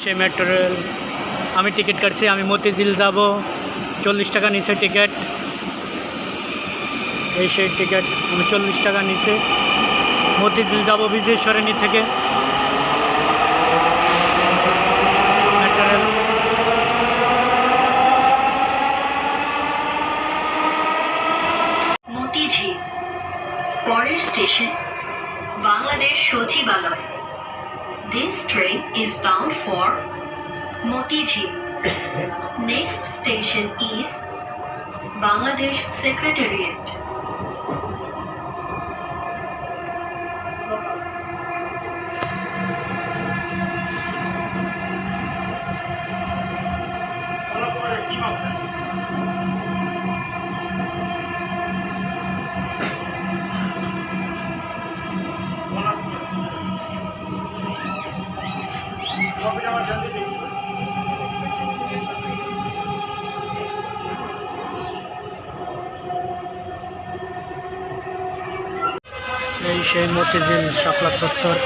সেই metro rail আমি ticket কাটছি, আমি মতিঝিল যাব। 40 টাকা নিচে টিকিট, এই সেই টিকিট আমি 40 টাকা নিচে মতিঝিল যাব বিজয় সরণি থেকে। মেট্রো রেল মতিঝিল পরের স্টেশন বাংলাদেশ সচিবালয়। This train is bound for Motijhil. Next station is Bangladesh Secretariat. এই সেই মতিঝিল শাপলা চত্বর।